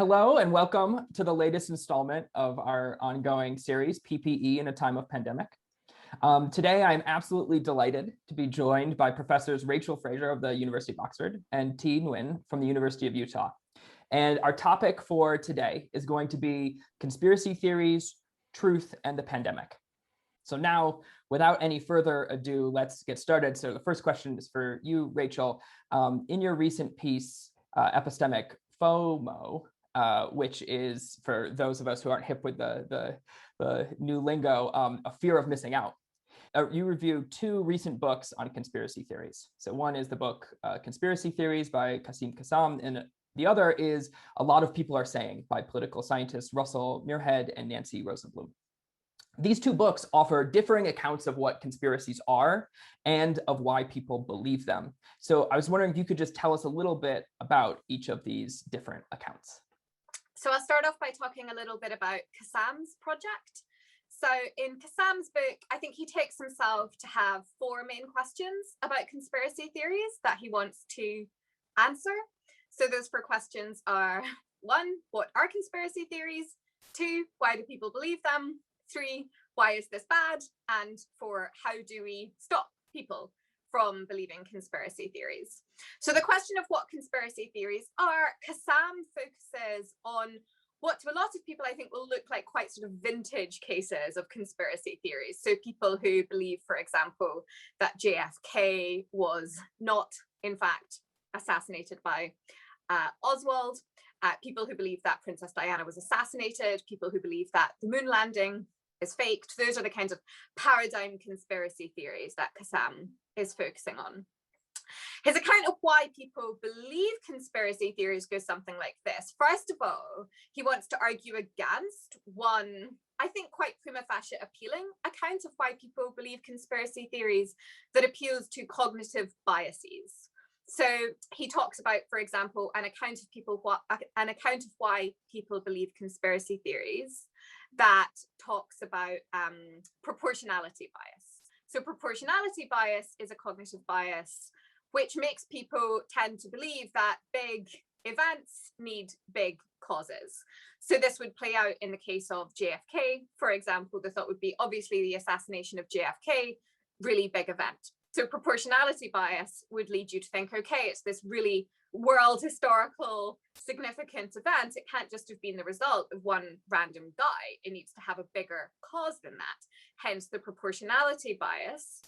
Hello and welcome to the latest installment of our ongoing series, PPE in a Time of Pandemic. Today, I'm absolutely delighted to be joined by Professors Rachel Fraser of the University of Oxford and Thi Nguyen from the University of Utah. And our topic for today is going to be conspiracy theories, truth, and the pandemic. So now, without any further ado, let's get started. So the first question is for you, Rachel. In your recent piece, Epistemic, FOMO, which is, for those of us who aren't hip with the new lingo, a fear of missing out. You review two recent books on conspiracy theories. So one is the book Conspiracy Theories by Kassam, and the other is A Lot of People Are Saying by political scientists Russell Muirhead and Nancy Rosenblum. These two books offer differing accounts of what conspiracies are and of why people believe them. So I was wondering if you could just tell us a little bit about each of these different accounts. So I'll start off by talking a little bit about Kassam's project. So in Kassam's book, I think he takes himself to have four main questions about conspiracy theories that he wants to answer. So those four questions are: one, what are conspiracy theories? Two, why do people believe them? Three, why is this bad? And four, how do we stop people from believing conspiracy theories? So the question of what conspiracy theories are, Kassam focuses on what to a lot of people I think will look like quite sort of vintage cases of conspiracy theories. So people who believe, for example, that JFK was not, in fact, assassinated by Oswald, people who believe that Princess Diana was assassinated, people who believe that the moon landing is faked. Those are the kinds of paradigm conspiracy theories that Kassam is focusing on. His account of why people believe conspiracy theories goes something like this. First of all, he wants to argue against one, I think, quite prima facie appealing account of why people believe conspiracy theories that appeals to cognitive biases. So he talks about, for example, an account of why people believe conspiracy theories that talks about proportionality bias. So proportionality bias is a cognitive bias which makes people tend to believe that big events need big causes. So this would play out in the case of JFK, for example. The thought would be, obviously, the assassination of JFK, really big event. So proportionality bias would lead you to think, okay, it's this really world historical significant event. It can't just have been the result of one random guy. It needs to have a bigger cause than that. Hence, the proportionality bias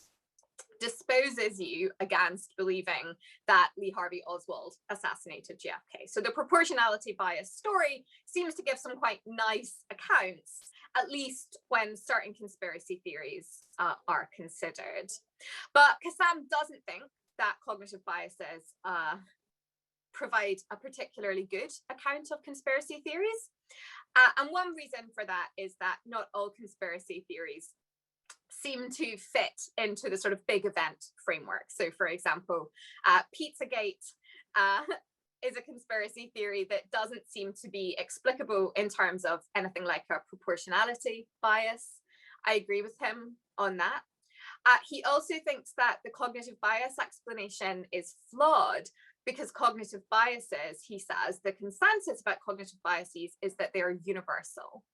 disposes you against believing that Lee Harvey Oswald assassinated JFK. So the proportionality bias story seems to give some quite nice accounts, at least when certain conspiracy theories are considered. But Kassam doesn't think that cognitive biases provide a particularly good account of conspiracy theories. And one reason for that is that not all conspiracy theories seem to fit into the sort of big event framework. So, for example, Pizzagate is a conspiracy theory that doesn't seem to be explicable in terms of anything like a proportionality bias. I agree with him on that. He also thinks that the cognitive bias explanation is flawed because cognitive biases, he says, the consensus about cognitive biases is that they are universal,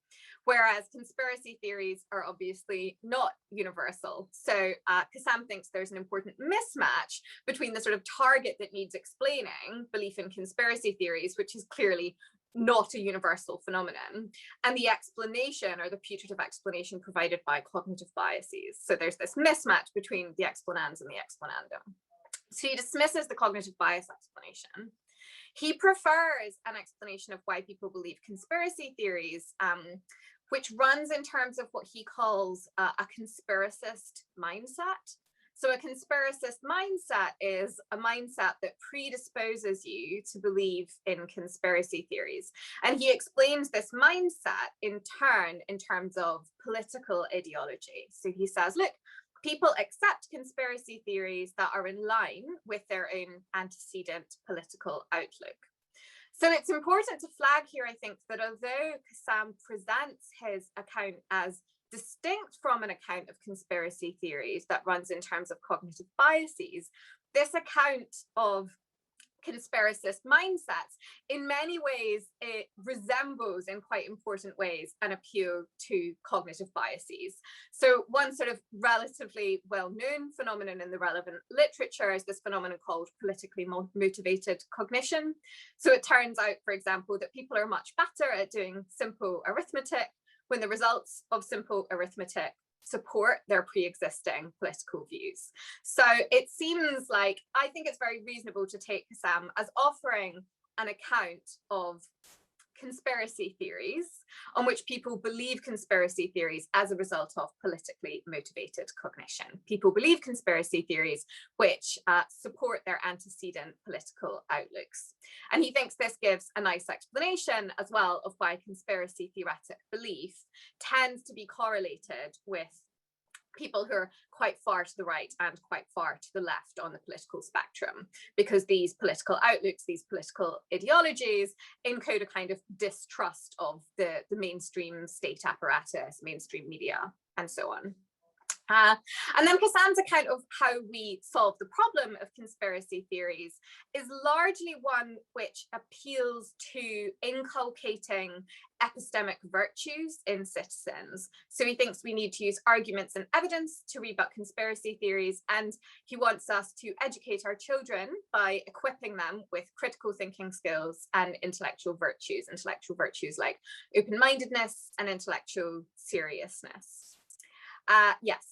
whereas conspiracy theories are obviously not universal. So Kassam thinks there's an important mismatch between the sort of target that needs explaining, belief in conspiracy theories, which is clearly not a universal phenomenon, and the explanation or the putative explanation provided by cognitive biases. So there's this mismatch between the explanans and the explanandum. So he dismisses the cognitive bias explanation. He prefers an explanation of why people believe conspiracy theories, which runs in terms of what he calls a conspiracist mindset. So a conspiracist mindset is a mindset that predisposes you to believe in conspiracy theories. And he explains this mindset in turn in terms of political ideology. So he says, look, people accept conspiracy theories that are in line with their own antecedent political outlook. So it's important to flag here, I think, that although Kassam presents his account as distinct from an account of conspiracy theories that runs in terms of cognitive biases, this account of conspiracist mindsets, in many ways, it resembles in quite important ways an appeal to cognitive biases. So one sort of relatively well-known phenomenon in the relevant literature is this phenomenon called politically motivated cognition. So it turns out, for example, that people are much better at doing simple arithmetic when the results of simple arithmetic support their pre-existing political views. So it seems like, I think it's very reasonable to take Kassam as offering an account of conspiracy theories on which people believe conspiracy theories as a result of politically motivated cognition. People believe conspiracy theories which support their antecedent political outlooks. And he thinks this gives a nice explanation as well of why conspiracy theoretic belief tends to be correlated with people who are quite far to the right and quite far to the left on the political spectrum, because these political outlooks, these political ideologies encode a kind of distrust of the mainstream state apparatus, mainstream media, and so on. And then Kassam's account of how we solve the problem of conspiracy theories is largely one which appeals to inculcating epistemic virtues in citizens. So he thinks we need to use arguments and evidence to rebut conspiracy theories, and he wants us to educate our children by equipping them with critical thinking skills and intellectual virtues like open-mindedness and intellectual seriousness.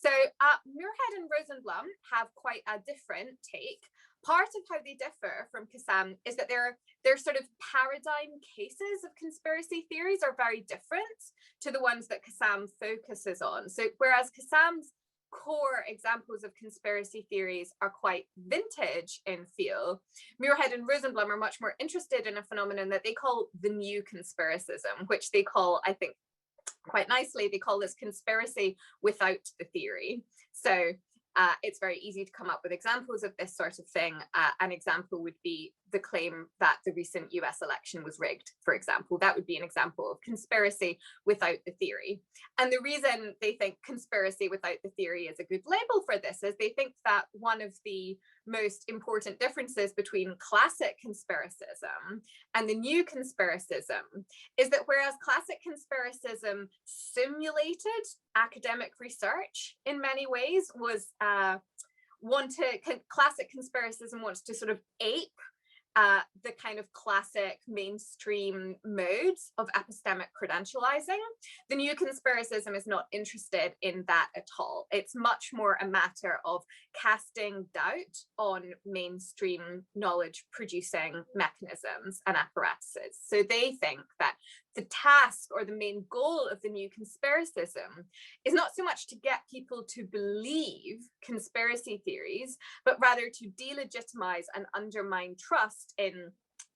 So Muirhead and Rosenblum have quite a different take. Part of how they differ from Kassam is that their sort of paradigm cases of conspiracy theories are very different to the ones that Kassam focuses on. So whereas Kassam's core examples of conspiracy theories are quite vintage in feel, Muirhead and Rosenblum are much more interested in a phenomenon that they call the new conspiracism, which they call, I think, quite nicely, they call this conspiracy without the theory. So it's very easy to come up with examples of this sort of thing. An example would be the claim that the recent US election was rigged, for example. That would be an example of conspiracy without the theory. And the reason they think conspiracy without the theory is a good label for this is they think that one of the most important differences between classic conspiracism and the new conspiracism is that whereas classic conspiracism simulated academic research in many ways, classic conspiracism wants to sort of ape the kind of classic mainstream modes of epistemic credentializing. The new conspiracism is not interested in that at all. It's much more a matter of casting doubt on mainstream knowledge producing mechanisms and apparatuses. So they think that the task or the main goal of the new conspiracism is not so much to get people to believe conspiracy theories, but rather to delegitimize and undermine trust in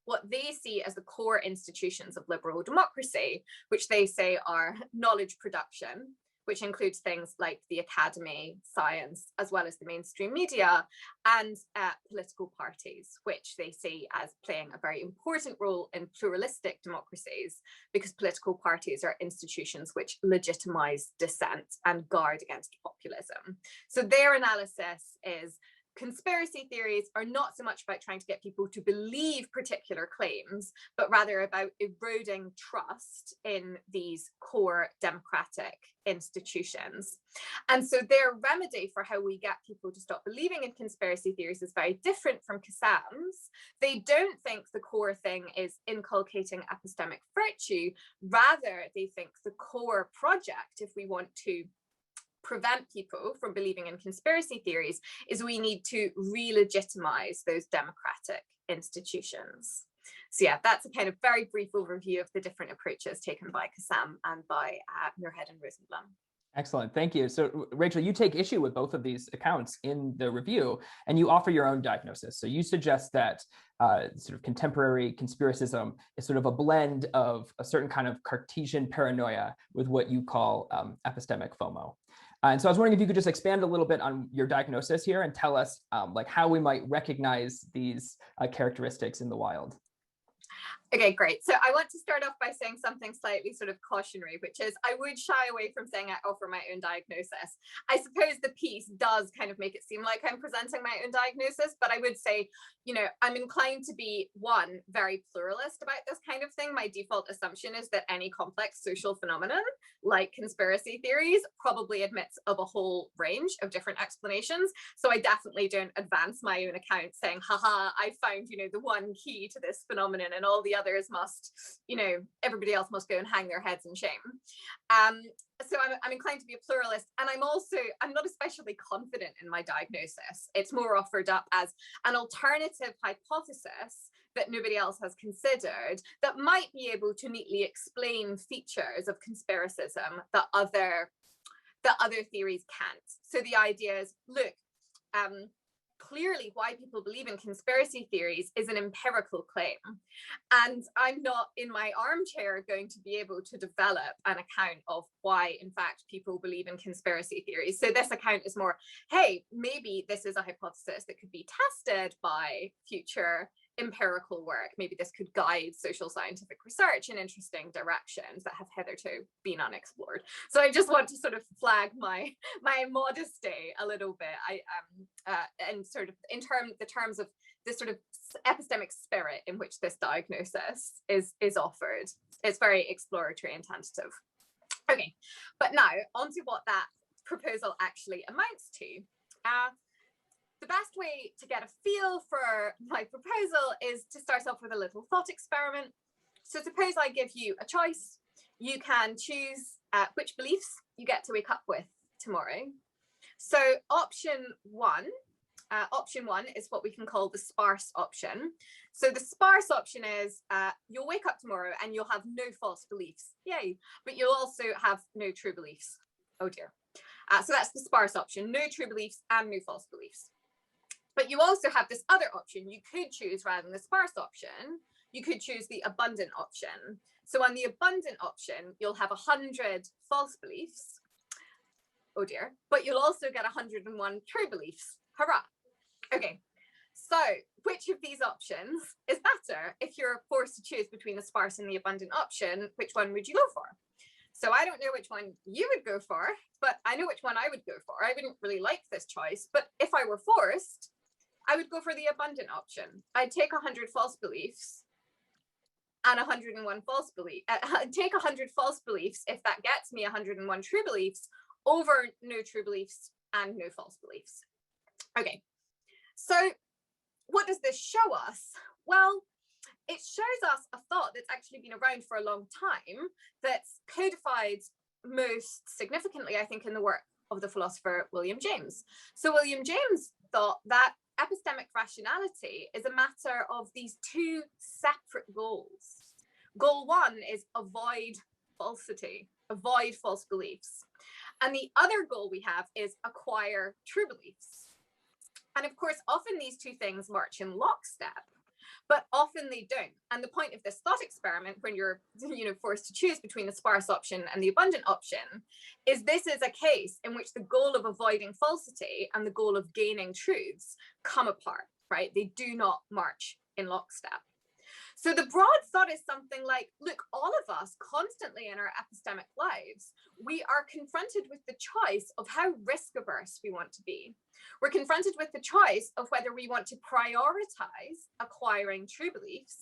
what they see as the core institutions of liberal democracy, which they say are knowledge production, which includes things like the academy, science, as well as the mainstream media, and political parties, which they see as playing a very important role in pluralistic democracies, because political parties are institutions which legitimize dissent and guard against populism. So their analysis is conspiracy theories are not so much about trying to get people to believe particular claims, but rather about eroding trust in these core democratic institutions. And so their remedy for how we get people to stop believing in conspiracy theories is very different from Kassam's. They don't think the core thing is inculcating epistemic virtue. Rather, they think the core project, if we want to prevent people from believing in conspiracy theories, is we need to re-legitimize those democratic institutions. So yeah, that's a kind of very brief overview of the different approaches taken by Kassam and by Muirhead and Rosenblum. Excellent, thank you. So Rachel, you take issue with both of these accounts in the review, and you offer your own diagnosis. So you suggest that sort of contemporary conspiracism is sort of a blend of a certain kind of Cartesian paranoia with what you call epistemic FOMO. And so I was wondering if you could just expand a little bit on your diagnosis here and tell us like how we might recognize these characteristics in the wild. Okay, great. So I want to start off by saying something slightly sort of cautionary, which is I would shy away from saying I offer my own diagnosis. I suppose the piece does kind of make it seem like I'm presenting my own diagnosis, but I would say, you know, I'm inclined to be, one, very pluralist about this kind of thing. My default assumption is that any complex social phenomenon, like conspiracy theories, probably admits of a whole range of different explanations. So I definitely don't advance my own account saying, haha, I found, you know, the one key to this phenomenon and all the others must, you know, everybody else must go and hang their heads in shame. So I'm inclined to be a pluralist, and I'm not especially confident in my diagnosis. It's more offered up as an alternative hypothesis that nobody else has considered that might be able to neatly explain features of conspiracism that other theories can't. So the idea is, look, clearly why people believe in conspiracy theories is an empirical claim. And I'm not in my armchair going to be able to develop an account of why, in fact, people believe in conspiracy theories. So this account is more, hey, maybe this is a hypothesis that could be tested by future empirical work. Maybe this could guide social scientific research in interesting directions that have hitherto been unexplored. So I just want to sort of flag my modesty a little bit. And sort of in terms of this sort of epistemic spirit in which this diagnosis is offered. It's very exploratory and tentative. Okay, but now onto what that proposal actually amounts to. The best way to get a feel for my proposal is to start off with a little thought experiment. So suppose I give you a choice. You can choose which beliefs you get to wake up with tomorrow. So option one is what we can call the sparse option. So the sparse option is you'll wake up tomorrow and you'll have no false beliefs. Yay. But you'll also have no true beliefs. Oh dear. So that's the sparse option, no true beliefs and no false beliefs. But you also have this other option. You could choose, rather than the sparse option, you could choose the abundant option. So on the abundant option, you'll have 100 false beliefs. Oh dear. But you'll also get 101 true beliefs. Hurrah. Okay. So which of these options is better? If you're forced to choose between the sparse and the abundant option, which one would you go for? So I don't know which one you would go for, but I know which one I would go for. I wouldn't really like this choice, but if I were forced, I would go for the abundant option. I'd take 100 false beliefs and 101 false beliefs. Take 100 false beliefs if that gets me 101 true beliefs over no true beliefs and no false beliefs. Okay, so what does this show us? Well, it shows us a thought that's actually been around for a long time that's codified most significantly, I think, in the work of the philosopher William James. So William James thought that epistemic rationality is a matter of these two separate goals. Goal one is avoid falsity, avoid false beliefs. And the other goal we have is acquire true beliefs. And of course, often these two things march in lockstep, but often they don't. And the point of this thought experiment, when you're forced to choose between the sparse option and the abundant option, is this is a case in which the goal of avoiding falsity and the goal of gaining truths come apart, right? They do not march in lockstep. So the broad thought is something like, look, all of us constantly in our epistemic lives, we are confronted with the choice of how risk averse we want to be. We're confronted with the choice of whether we want to prioritize acquiring true beliefs,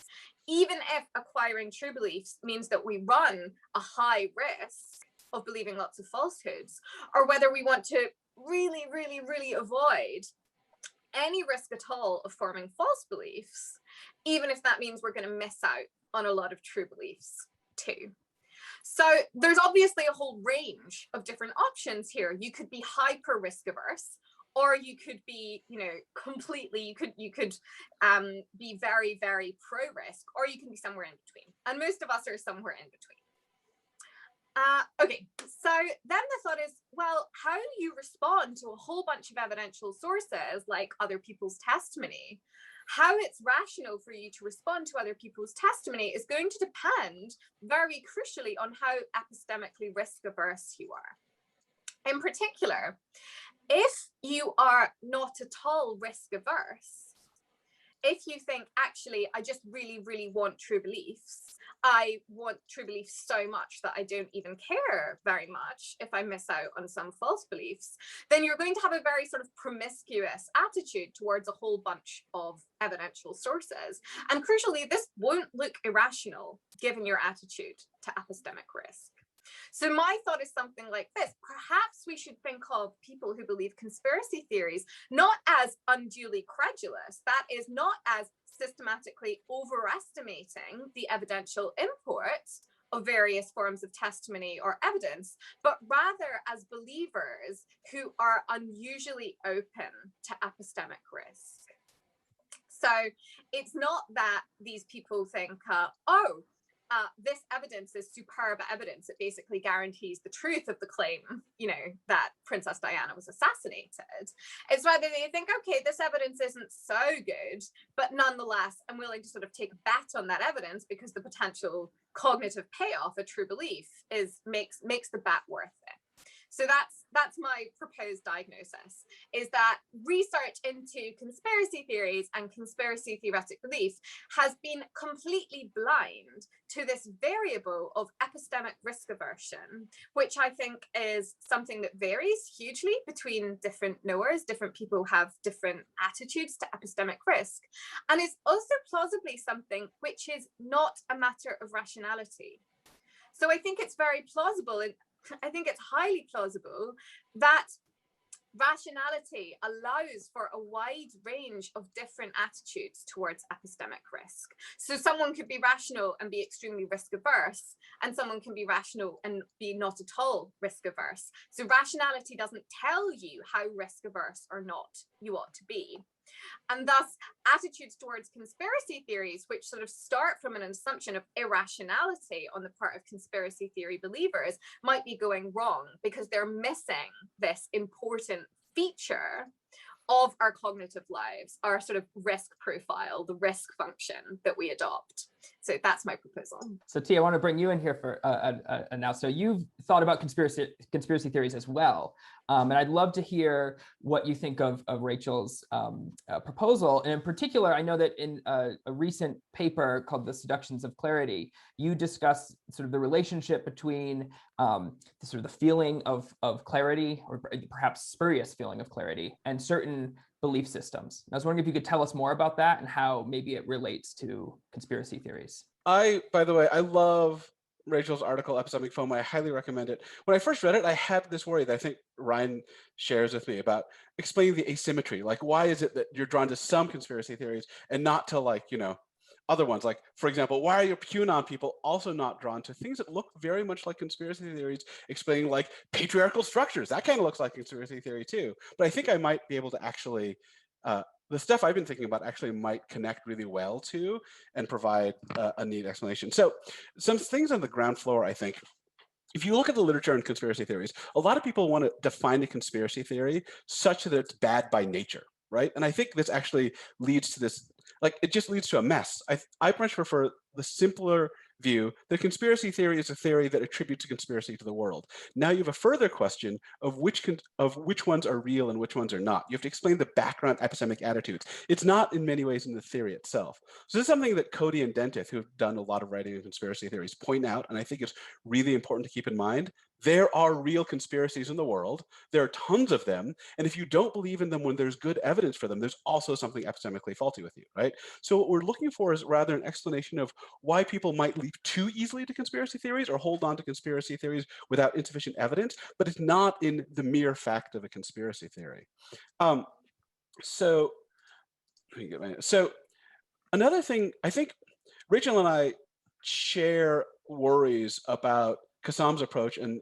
even if acquiring true beliefs means that we run a high risk of believing lots of falsehoods, or whether we want to really, really, really avoid any risk at all of forming false beliefs, even if that means we're going to miss out on a lot of true beliefs too. So there's obviously a whole range of different options here. You could be hyper risk averse, or you could be, completely, you could be very, very pro risk, or you can be somewhere in between. And most of us are somewhere in between. Okay, so then the thought is, well, how do you respond to a whole bunch of evidential sources like other people's testimony? How it's rational for you to respond to other people's testimony is going to depend very crucially on how epistemically risk averse you are. In particular, if you are not at all risk averse, if you think, actually, I just really, really want true beliefs, I want true beliefs so much that I don't even care very much if I miss out on some false beliefs, then you're going to have a very sort of promiscuous attitude towards a whole bunch of evidential sources. And crucially, this won't look irrational given your attitude to epistemic risk. So my thought is something like this. Perhaps we should think of people who believe conspiracy theories not as unduly credulous, that is, not as systematically overestimating the evidential import of various forms of testimony or evidence, but rather as believers who are unusually open to epistemic risk. So it's not that these people think, this evidence is superb evidence. It basically guarantees the truth of the claim, that Princess Diana was assassinated. It's rather they think, okay, this evidence isn't so good, but nonetheless, I'm willing to sort of take a bet on that evidence because the potential cognitive payoff, a true belief, makes the bet worth it. So that's my proposed diagnosis, is that research into conspiracy theories and conspiracy theoretic belief has been completely blind to this variable of epistemic risk aversion, which I think is something that varies hugely between different knowers. Different people have different attitudes to epistemic risk. And it's also plausibly something which is not a matter of rationality. So I think it's very plausible, and I think it's highly plausible that rationality allows for a wide range of different attitudes towards epistemic risk. So someone could be rational and be extremely risk averse, and someone can be rational and be not at all risk averse. So rationality doesn't tell you how risk averse or not you ought to be. And thus, attitudes towards conspiracy theories, which sort of start from an assumption of irrationality on the part of conspiracy theory believers, might be going wrong because they're missing this important feature of our cognitive lives, our sort of risk profile, the risk function that we adopt. So that's my proposal. So Thi, I want to bring you in here for now. So you've thought about conspiracy theories as well. And I'd love to hear what you think of Rachel's proposal. And in particular, I know that in a recent paper called The Seductions of Clarity, you discuss sort of the relationship between the feeling of clarity, or perhaps spurious feeling of clarity, and certain belief systems. And I was wondering if you could tell us more about that and how maybe it relates to conspiracy theories. By the way, I love Rachel's article, Epistemic FOMO. I highly recommend it. When I first read it, I had this worry that I think Ryan shares with me about explaining the asymmetry. Like, why is it that you're drawn to some conspiracy theories and not to other ones? Like, for example, why are your QAnon people also not drawn to things that look very much like conspiracy theories, explaining like patriarchal structures? That kind of looks like conspiracy theory too. But I think I might be able to actually, the stuff I've been thinking about actually might connect really well to and provide a neat explanation. So some things on the ground floor, I think. If you look at the literature on conspiracy theories, a lot of people want to define a conspiracy theory such that it's bad by nature, right? And I think this actually leads to this, it just leads to a mess. I much prefer the simpler view that conspiracy theory is a theory that attributes a conspiracy to the world. Now you have a further question of which ones are real and which ones are not. You have to explain the background epistemic attitudes. It's not in many ways in the theory itself. So this is something that Cody and Dentith, who have done a lot of writing on conspiracy theories, point out, and I think it's really important to keep in mind. There are real conspiracies in the world. There are tons of them. And if you don't believe in them when there's good evidence for them, there's also something epistemically faulty with you, right? So what we're looking for is rather an explanation of why people might leap too easily to conspiracy theories or hold on to conspiracy theories without insufficient evidence, but it's not in the mere fact of a conspiracy theory. So another thing, I think Rachel and I share worries about Kassam's approach and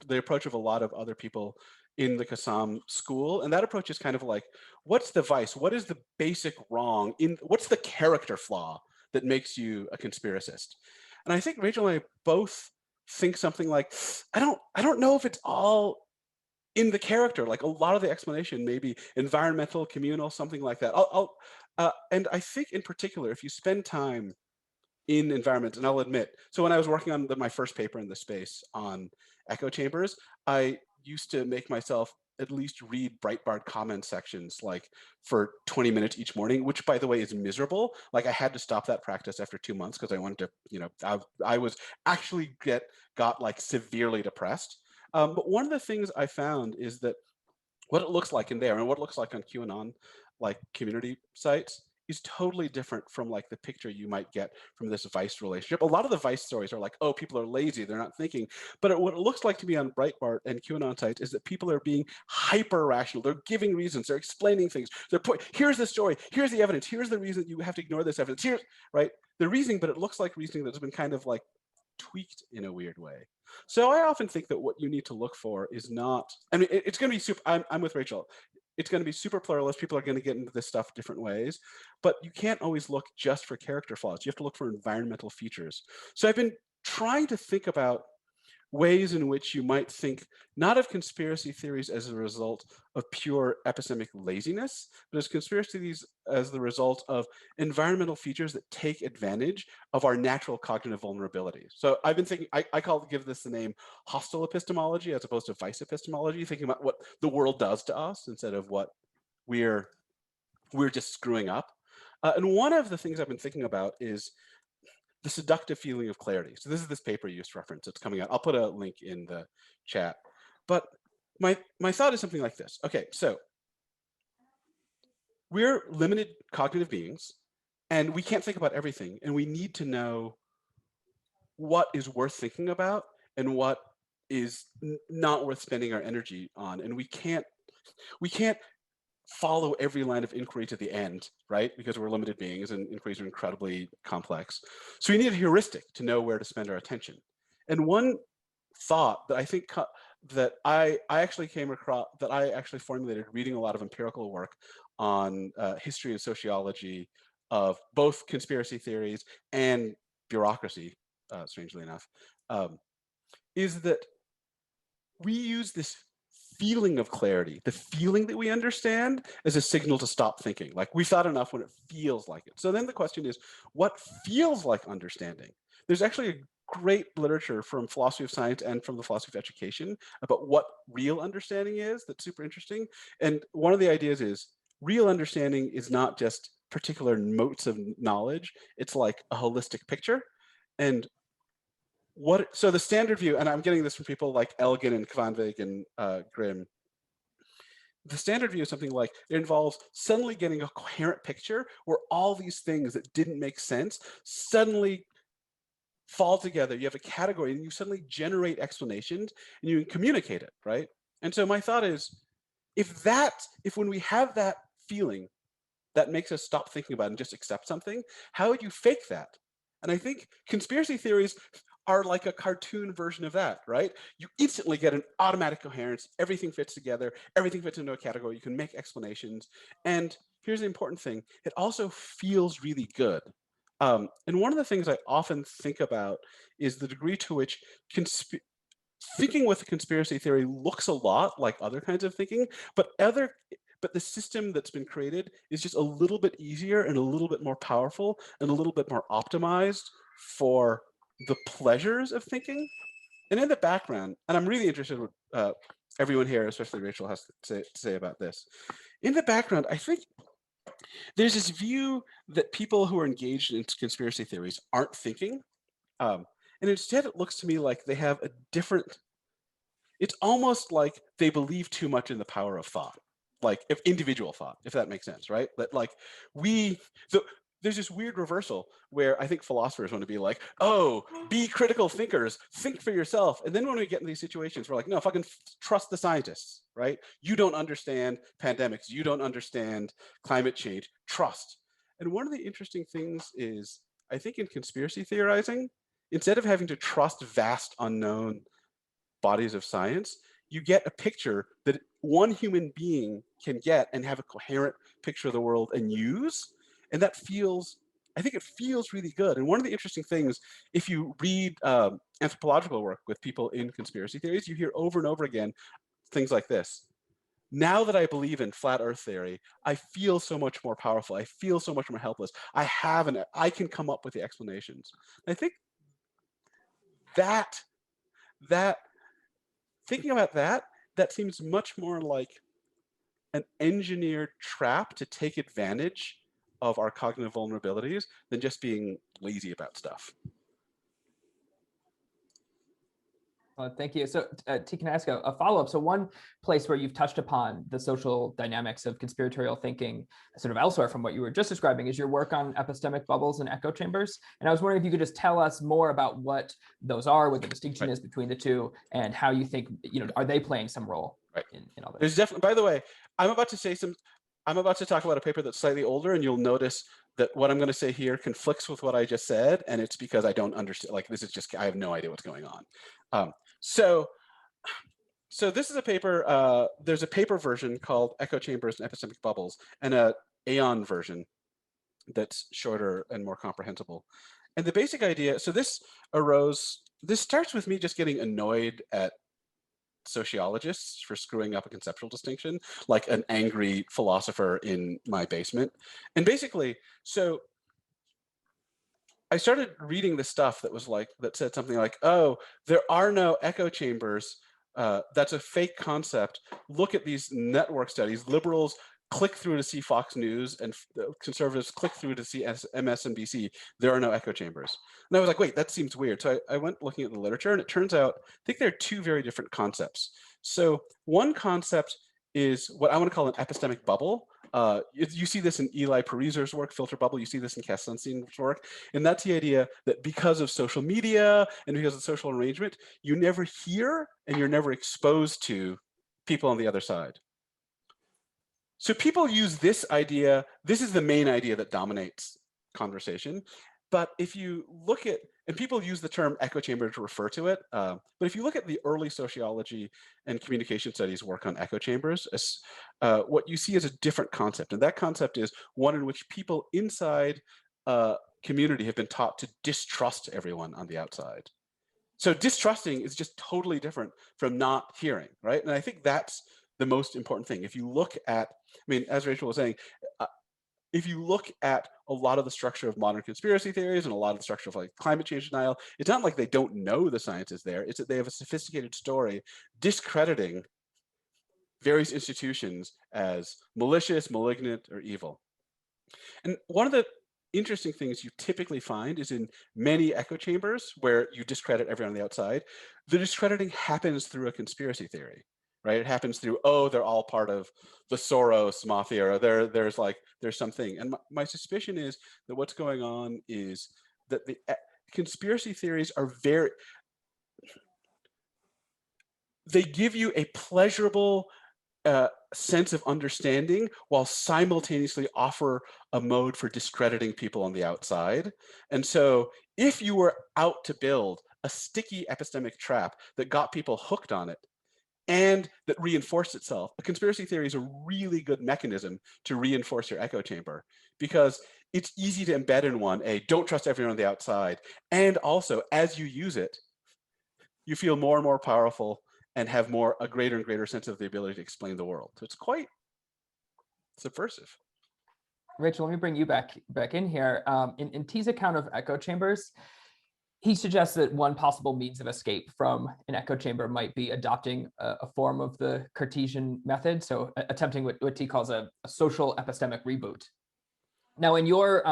the approach of a lot of other people in the Kassam school. And that approach is kind of like, what's the vice? What is the basic wrong? What's the character flaw that makes you a conspiracist? And I think Rachel and I both think something like, I don't know if it's all in the character. Like, a lot of the explanation may be environmental, communal, something like that. And I think in particular, if you spend time in environments, and I'll admit, so when I was working on my first paper in the space on echo chambers, I used to make myself at least read Breitbart comment sections like for 20 minutes each morning, which by the way is miserable. Like I had to stop that practice after 2 months because I wanted to, you know, I was actually got like severely depressed. But one of the things I found is that what it looks like in there and what it looks like on QAnon, like community sites, is totally different from like the picture you might get from this Vice relationship. A lot of the Vice stories are like, oh, people are lazy, they're not thinking. But what it looks like to me on Breitbart and QAnon sites is that people are being hyper rational. They're giving reasons, they're explaining things. Here's the story, here's the evidence, here's the reason you have to ignore this evidence. Here's, right? The reasoning, but it looks like reasoning that's been kind of like tweaked in a weird way. So I often think that what you need to look for is not, I mean, it's going to be super, I'm with Rachel. It's going to be super pluralist. People are going to get into this stuff different ways, but you can't always look just for character flaws. You have to look for environmental features. So I've been trying to think about ways in which you might think not of conspiracy theories as a result of pure epistemic laziness, but as conspiracy theories as the result of environmental features that take advantage of our natural cognitive vulnerabilities. So I've been thinking, I give this the name hostile epistemology as opposed to vice epistemology, thinking about what the world does to us instead of what we're just screwing up. And one of the things I've been thinking about is the seductive feeling of clarity. So this is this paper you just referenced. It's coming out. I'll put a link in the chat. But my thought is something like this. Okay, so we're limited cognitive beings, and we can't think about everything, and we need to know what is worth thinking about and what is not worth spending our energy on. And we can't follow every line of inquiry to the end, right? Because we're limited beings and inquiries are incredibly complex. So we need a heuristic to know where to spend our attention. And one thought that I think that I actually came across, that I actually formulated reading a lot of empirical work on history and sociology of both conspiracy theories and bureaucracy, strangely enough, is that we use this feeling of clarity, the feeling that we understand, as a signal to stop thinking. Like we've thought enough when it feels like it. So then the question is, what feels like understanding? There's actually a great literature from philosophy of science and from the philosophy of education about what real understanding is. That's super interesting. And one of the ideas is real understanding is not just particular motes of knowledge. It's like a holistic picture. And so the standard view, and I'm getting this from people like Elgin and Kvanvig and Grimm, the standard view is something like it involves suddenly getting a coherent picture where all these things that didn't make sense suddenly fall together. You have a category and you suddenly generate explanations and you can communicate it, right? And so my thought is, if when we have that feeling that makes us stop thinking about it and just accept something, how would you fake that? And I think conspiracy theories are like a cartoon version of that, right? You instantly get an automatic coherence. Everything fits together. Everything fits into a category. You can make explanations. And here's the important thing. It also feels really good. And one of the things I often think about is the degree to which thinking with a conspiracy theory looks a lot like other kinds of thinking, but the system that's been created is just a little bit easier and a little bit more powerful and a little bit more optimized for the pleasures of thinking. And in the background, and I'm really interested in what everyone here, especially Rachel, has to say about this. In the background, I think there's this view that people who are engaged in conspiracy theories aren't thinking. And instead, it looks to me like they have a different, it's almost like they believe too much in the power of thought, like if individual thought, if that makes sense, right? That like there's this weird reversal where I think philosophers want to be like, oh, be critical thinkers, think for yourself. And then when we get in these situations, we're like, no, fucking trust the scientists, right? You don't understand pandemics. You don't understand climate change. Trust. And one of the interesting things is, I think in conspiracy theorizing, instead of having to trust vast unknown bodies of science, you get a picture that one human being can get and have a coherent picture of the world and use. And that I think it feels really good. And one of the interesting things, if you read anthropological work with people in conspiracy theories, you hear over and over again things like this. Now that I believe in flat earth theory, I feel so much more powerful. I feel so much more helpless. I can come up with the explanations. And I think that thinking about that, that seems much more like an engineered trap to take advantage of our cognitive vulnerabilities than just being lazy about stuff. Thank you. So T, can I ask a follow-up? So one place where you've touched upon the social dynamics of conspiratorial thinking sort of elsewhere from what you were just describing is your work on epistemic bubbles and echo chambers. And I was wondering if you could just tell us more about what those are, what the distinction is between the two, and how you think, are they playing some role in all this? There's definitely, by the way, I'm about to talk about a paper that's slightly older, and you'll notice that what I'm going to say here conflicts with what I just said, and it's because I don't understand, like this is just, I have no idea what's going on. So this is a paper, there's a paper version called Echo Chambers and Epistemic Bubbles, and a Aeon version that's shorter and more comprehensible. And the basic idea, so this starts with me just getting annoyed at sociologists for screwing up a conceptual distinction, like an angry philosopher in my basement. And basically, so I started reading the stuff that said something like, oh, there are no echo chambers. That's a fake concept. Look at these network studies. Liberals click through to see Fox News and conservatives click through to see MSNBC. There are no echo chambers. And I was like, wait, that seems weird. So I went looking at the literature, and it turns out, I think there are two very different concepts. So one concept is what I want to call an epistemic bubble. You see this in Eli Pariser's work, Filter Bubble. You see this in Kassam's work. And that's the idea that because of social media and because of social arrangement, you never hear and you're never exposed to people on the other side. So people use this idea. This is the main idea that dominates conversation. But if you look at, and people use the term echo chamber to refer to it, but if you look at the early sociology and communication studies work on echo chambers, what you see is a different concept. And that concept is one in which people inside a community have been taught to distrust everyone on the outside. So distrusting is just totally different from not hearing, right? And I think that's the most important thing. If you look at, I mean, as Rachel was saying, if you look at a lot of the structure of modern conspiracy theories and a lot of the structure of like climate change denial, it's not like they don't know the science is there. It's that they have a sophisticated story discrediting various institutions as malicious, malignant, or evil. And one of the interesting things you typically find is in many echo chambers where you discredit everyone on the outside, the discrediting happens through a conspiracy theory. Right? It happens through, oh, they're all part of the Soros mafia, or there's something. And my suspicion is that what's going on is that the conspiracy theories are they give you a pleasurable sense of understanding while simultaneously offer a mode for discrediting people on the outside. And so if you were out to build a sticky epistemic trap that got people hooked on it, and that reinforced itself, a conspiracy theory is a really good mechanism to reinforce your echo chamber, because it's easy to embed in one, don't trust everyone on the outside. And also, as you use it, you feel more and more powerful and have a greater and greater sense of the ability to explain the world. So it's quite subversive. Rachel, let me bring you back in here. In T's account of echo chambers, he suggests that one possible means of escape from an echo chamber might be adopting a form of the Cartesian method, so attempting what T calls a social epistemic reboot. Now, in your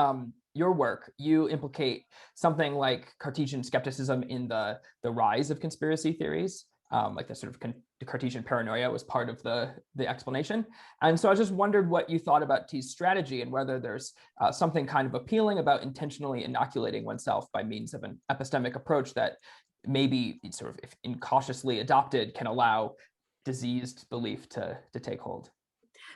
work, you implicate something like Cartesian skepticism in the rise of conspiracy theories, like the sort of Cartesian paranoia was part of the explanation. And so I just wondered what you thought about T's strategy and whether there's something kind of appealing about intentionally inoculating oneself by means of an epistemic approach that maybe sort of, if incautiously adopted, can allow diseased belief to take hold.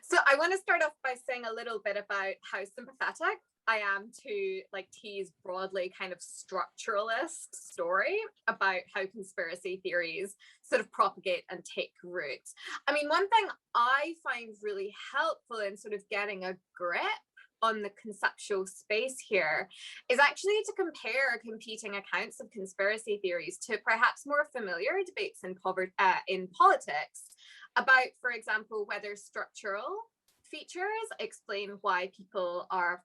So I want to start off by saying a little bit about how sympathetic I am to like T's broadly kind of structuralist story about how conspiracy theories sort of propagate and take root. I mean, one thing I find really helpful in sort of getting a grip on the conceptual space here is actually to compare competing accounts of conspiracy theories to perhaps more familiar debates in politics about, for example, whether structural features explain why people are,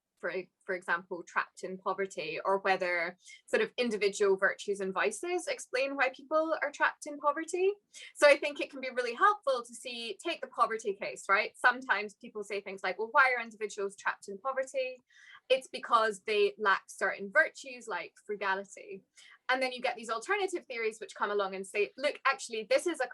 for example, trapped in poverty, or whether sort of individual virtues and vices explain why people are trapped in poverty. So I think it can be really helpful to see, take the poverty case, right? Sometimes people say things like, well, why are individuals trapped in poverty? It's because they lack certain virtues like frugality. And then you get these alternative theories which come along and say, look, actually, this is a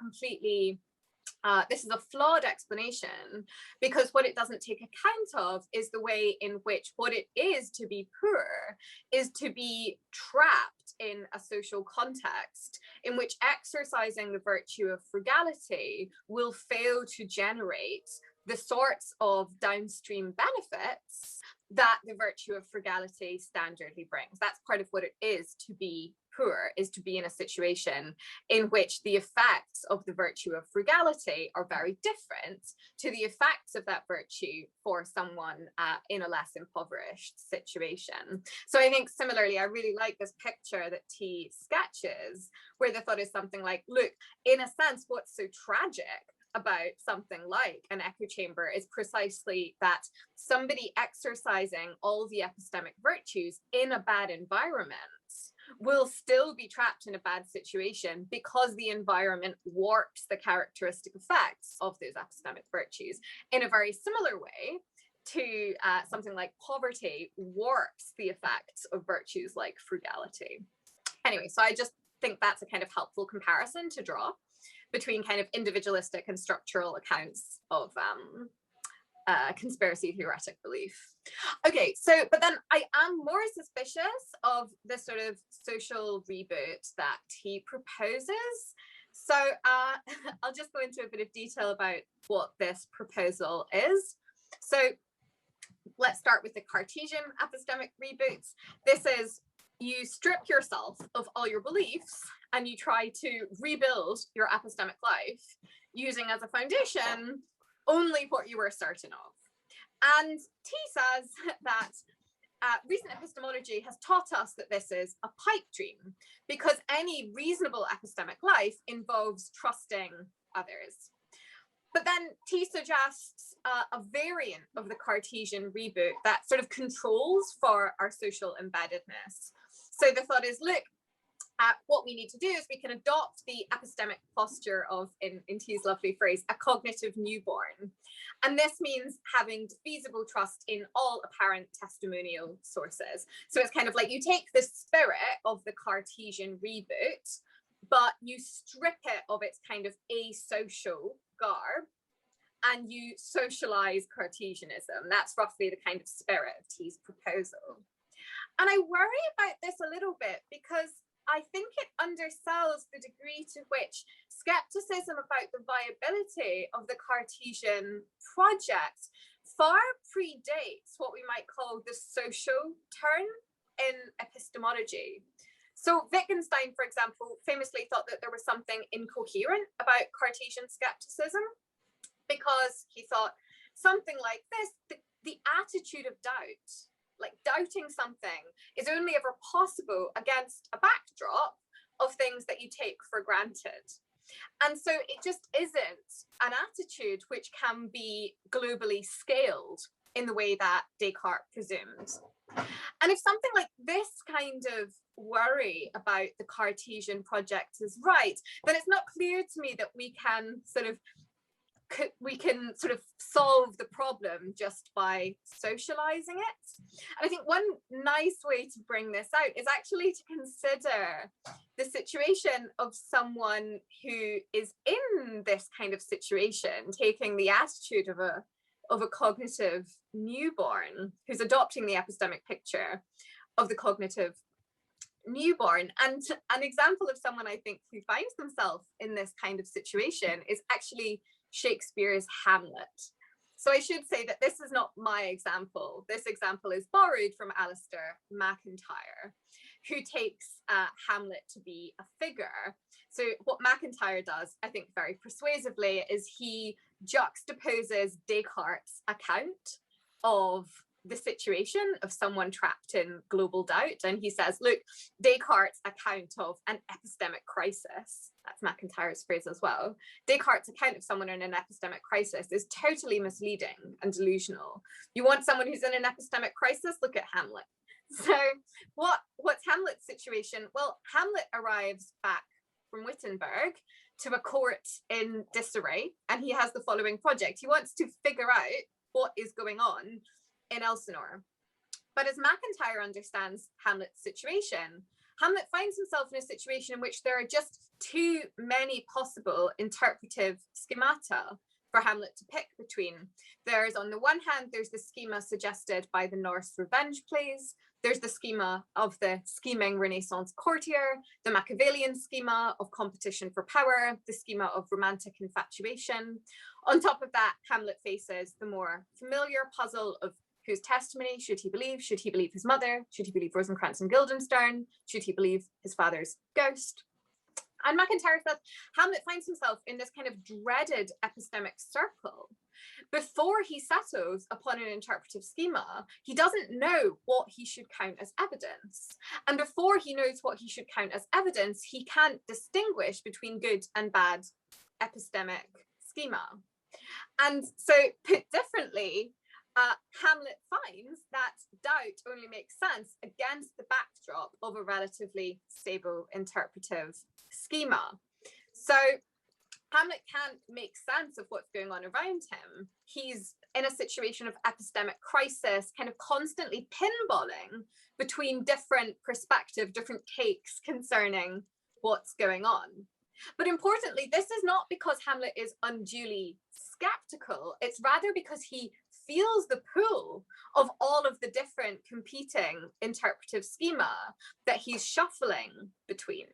flawed explanation, because what it doesn't take account of is the way in which what it is to be poor is to be trapped in a social context in which exercising the virtue of frugality will fail to generate the sorts of downstream benefits that the virtue of frugality standardly brings. That's part of what it is to be poor, is to be in a situation in which the effects of the virtue of frugality are very different to the effects of that virtue for someone in a less impoverished situation. So I think similarly, I really like this picture that Thi sketches, where the thought is something like, look, in a sense, what's so tragic about something like an echo chamber is precisely that somebody exercising all the epistemic virtues in a bad environment will still be trapped in a bad situation because the environment warps the characteristic effects of those epistemic virtues in a very similar way to something like poverty warps the effects of virtues like frugality. Anyway, so I just think that's a kind of helpful comparison to draw between kind of individualistic and structural accounts of conspiracy theoretic belief. Okay, so, but then I am more suspicious of the sort of social reboot that he proposes. So I'll just go into a bit of detail about what this proposal is. So let's start with the Cartesian epistemic reboots. This is, you strip yourself of all your beliefs and you try to rebuild your epistemic life using as a foundation only what you were certain of. And Thi says that recent epistemology has taught us that this is a pipe dream, because any reasonable epistemic life involves trusting others. But then Thi suggests a variant of the Cartesian reboot that sort of controls for our social embeddedness. So the thought is, look, what we need to do is we can adopt the epistemic posture of, in Thi's lovely phrase, a cognitive newborn. And this means having defeasible trust in all apparent testimonial sources. So it's kind of like you take the spirit of the Cartesian reboot, but you strip it of its kind of asocial garb and you socialize Cartesianism. That's roughly the kind of spirit of Thi's proposal. And I worry about this a little bit because I think it undersells the degree to which skepticism about the viability of the Cartesian project far predates what we might call the social turn in epistemology. So Wittgenstein, for example, famously thought that there was something incoherent about Cartesian skepticism, because he thought something like this, the attitude of doubt, like doubting something, is only ever possible against a backdrop of things that you take for granted. And so it just isn't an attitude which can be globally scaled in the way that Descartes presumed. And if something like this kind of worry about the Cartesian project is right, then it's not clear to me that we can sort of solve the problem just by socializing it. And I think one nice way to bring this out is actually to consider the situation of someone who is in this kind of situation, taking the attitude of a cognitive newborn, who's adopting the epistemic picture of the cognitive newborn. And an example of someone I think who finds themselves in this kind of situation is actually Shakespeare's Hamlet. So I should say that this is not my example. This example is borrowed from Alistair MacIntyre, who takes Hamlet to be a figure. So what MacIntyre does, I think very persuasively, is he juxtaposes Descartes' account of the situation of someone trapped in global doubt. And he says, look, Descartes' account of an epistemic crisis, that's MacIntyre's phrase as well, Descartes' account of someone in an epistemic crisis is totally misleading and delusional. You want someone who's in an epistemic crisis? Look at Hamlet. So what's Hamlet's situation? Well, Hamlet arrives back from Wittenberg to a court in disarray, and he has the following project. He wants to figure out what is going on in Elsinore. But as MacIntyre understands Hamlet's situation, Hamlet finds himself in a situation in which there are just too many possible interpretive schemata for Hamlet to pick between. There's, on the one hand, there's the schema suggested by the Norse revenge plays. There's the schema of the scheming Renaissance courtier, the Machiavellian schema of competition for power, the schema of romantic infatuation. On top of that, Hamlet faces the more familiar puzzle of whose testimony should he believe? Should he believe his mother? Should he believe Rosencrantz and Guildenstern? Should he believe his father's ghost? And MacIntyre says Hamlet finds himself in this kind of dreaded epistemic circle. Before he settles upon an interpretive schema, he doesn't know what he should count as evidence. And before he knows what he should count as evidence, he can't distinguish between good and bad epistemic schema. And so, put differently, Hamlet finds that doubt only makes sense against the backdrop of a relatively stable interpretive schema. So Hamlet can't make sense of what's going on around him. He's in a situation of epistemic crisis, kind of constantly pinballing between different perspectives, different takes concerning what's going on. But importantly, this is not because Hamlet is unduly skeptical. It's rather because he feels the pull of all of the different competing interpretive schema that he's shuffling between.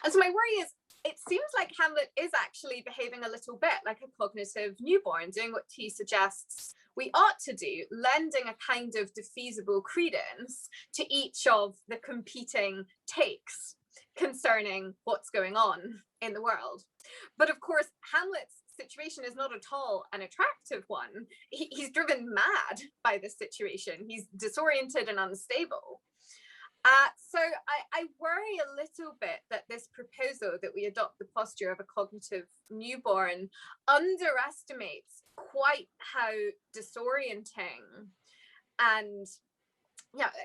And so my worry is, it seems like Hamlet is actually behaving a little bit like a cognitive newborn, doing what he suggests we ought to do, lending a kind of defeasible credence to each of the competing takes concerning what's going on in the world. But of course, Hamlet's situation is not at all an attractive one. He's driven mad by this situation. He's disoriented and unstable. So I worry a little bit that this proposal that we adopt the posture of a cognitive newborn underestimates quite how disorienting and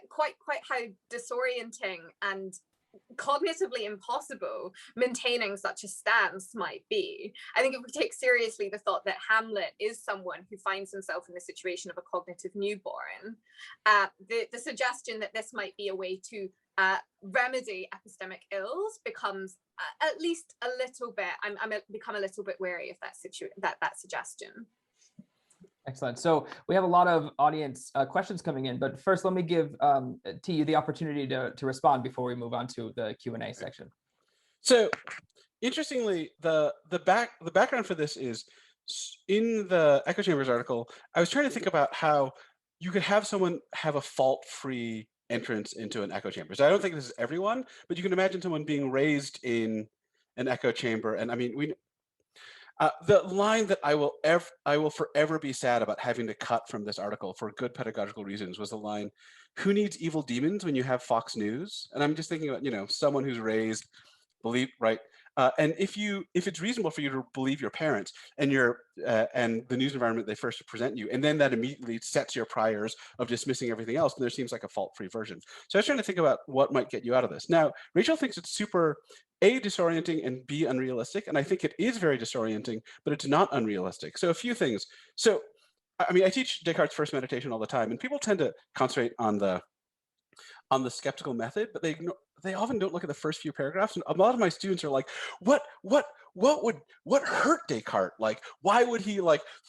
quite how disorienting and cognitively impossible maintaining such a stance might be. I think if we take seriously the thought that Hamlet is someone who finds himself in the situation of a cognitive newborn, the suggestion that this might be a way to remedy epistemic ills becomes at least a little bit, I'm become a little bit wary of that suggestion. Excellent. So we have a lot of audience questions coming in, but first let me give you the opportunity to respond before we move on to the Q&A section. So interestingly, the background for this is in the echo chambers article, I was trying to think about how you could have someone have a fault-free entrance into an echo chamber. So I don't think this is everyone, but you can imagine someone being raised in an echo chamber. And I mean, the line that I will forever be sad about having to cut from this article for good pedagogical reasons was the line, "Who needs evil demons when you have Fox News?" And I'm just thinking about, someone who's raised, and if it's reasonable for you to believe your parents and and the news environment they first present you, and then that immediately sets your priors of dismissing everything else, then there seems like a fault-free version. So I was trying to think about what might get you out of this. Now, Rachel thinks it's super A, disorienting, and B, unrealistic. And I think it is very disorienting, but it's not unrealistic. So a few things. So, I mean, I teach Descartes' first meditation all the time, and people tend to concentrate on the skeptical method, but they often don't look at the first few paragraphs. And a lot of my students are like, what hurt Descartes? Like, why would he